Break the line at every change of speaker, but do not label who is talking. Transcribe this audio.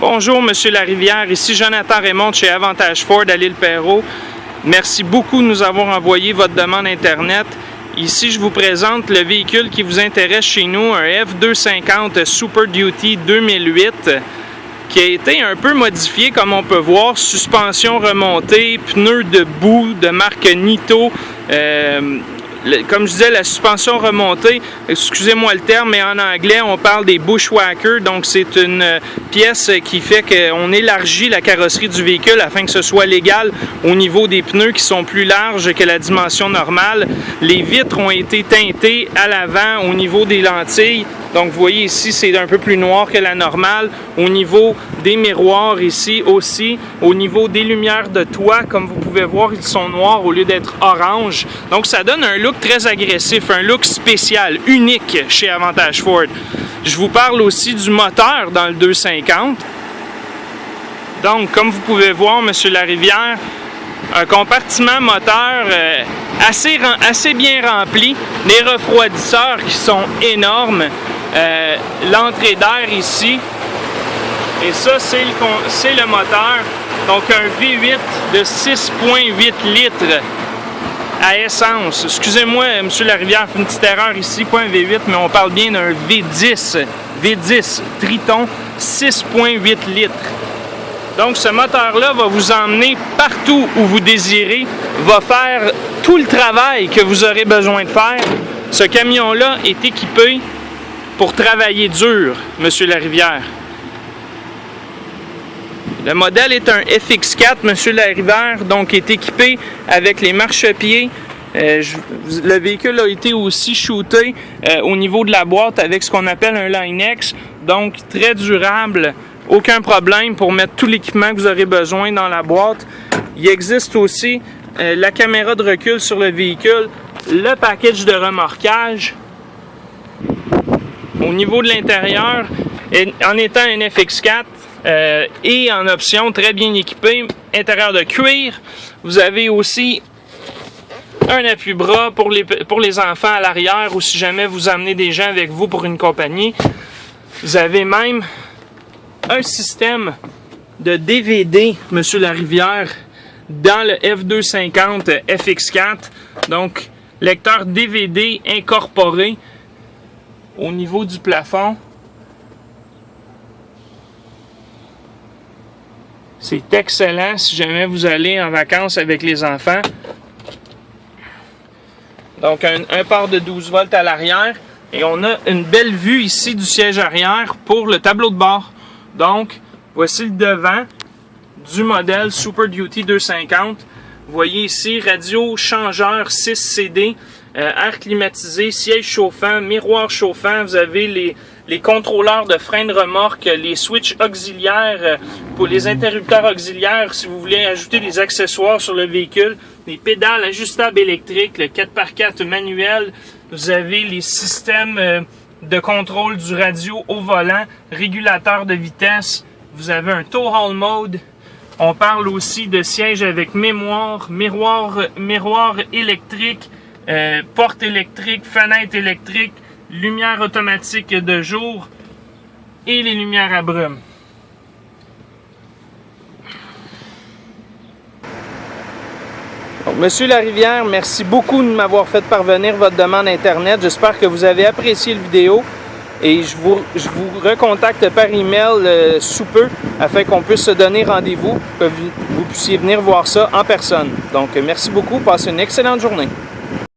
Bonjour, Monsieur Larivière. Ici Jonathan Raymond chez Avantage Ford à l'Île-Perrot. Merci beaucoup de nous avoir envoyé votre demande Internet. Ici, je vous présente le véhicule qui vous intéresse chez nous, un F250 Super Duty 2008, qui a été un peu modifié, comme on peut voir. Suspension remontée, pneus de boue de marque Nitto. Comme je disais, la suspension remontée, excusez-moi le terme, mais en anglais, on parle des bushwhackers. Donc, c'est une pièce qui fait qu'on élargit la carrosserie du véhicule afin que ce soit légal au niveau des pneus qui sont plus larges que la dimension normale. Les vitres ont été teintées à l'avant au niveau des lentilles. Donc, vous voyez ici, c'est un peu plus noir que la normale. Au niveau des miroirs ici aussi, au niveau des lumières de toit, comme vous pouvez voir, ils sont noirs au lieu d'être orange. Donc, ça donne un look très agressif, un look spécial, unique chez Avantage Ford. Je vous parle aussi du moteur dans le 250. Donc, comme vous pouvez voir, Monsieur Larivière, un compartiment moteur assez bien rempli, des refroidisseurs qui sont énormes, l'entrée d'air ici, et ça c'est le moteur, donc un V8 de 6,8 litres à essence. Excusez-moi, M. Larivière, fait une petite erreur ici, pas un V8, mais on parle bien d'un V10 Triton 6,8 litres. Donc, ce moteur-là va vous emmener partout où vous désirez, va faire tout le travail que vous aurez besoin de faire. Ce camion-là est équipé pour travailler dur, M. Larivière. Le modèle est un FX4, M. Larivière, donc est équipé avec les marchepieds. Le véhicule a été aussi shooté au niveau de la boîte avec ce qu'on appelle un Line-X, donc très durable. Aucun problème pour mettre tout l'équipement que vous aurez besoin dans la boîte. Il existe aussi la caméra de recul sur le véhicule, le package de remorquage. Au niveau de l'intérieur, en étant un FX4 et en option très bien équipé, intérieur de cuir, vous avez aussi un appuie-bras pour les enfants à l'arrière ou si jamais vous amenez des gens avec vous pour une compagnie. Vous avez même un système de DVD, M. Larivière, dans le F250 FX4. Donc, lecteur DVD incorporé au niveau du plafond. C'est excellent si jamais vous allez en vacances avec les enfants. Donc, un port de 12 volts à l'arrière. Et on a une belle vue ici du siège arrière pour le tableau de bord. Donc, voici le devant du modèle Super Duty 250. Vous voyez ici, radio changeur 6 CD, air climatisé, siège chauffant, miroir chauffant. Vous avez les contrôleurs de frein de remorque, les switches auxiliaires pour les interrupteurs auxiliaires si vous voulez ajouter des accessoires sur le véhicule. Les pédales ajustables électriques, le 4x4 manuel. Vous avez les systèmes de contrôle du radio au volant, régulateur de vitesse, vous avez un tow haul mode, on parle aussi de siège avec mémoire, miroir électrique, porte électrique, fenêtre électrique, lumière automatique de jour et les lumières à brume. Monsieur Larivière, merci beaucoup de m'avoir fait parvenir votre demande Internet. J'espère que vous avez apprécié la vidéo et je vous recontacte par email sous peu afin qu'on puisse se donner rendez-vous, que vous puissiez venir voir ça en personne. Donc, merci beaucoup. Passez une excellente journée.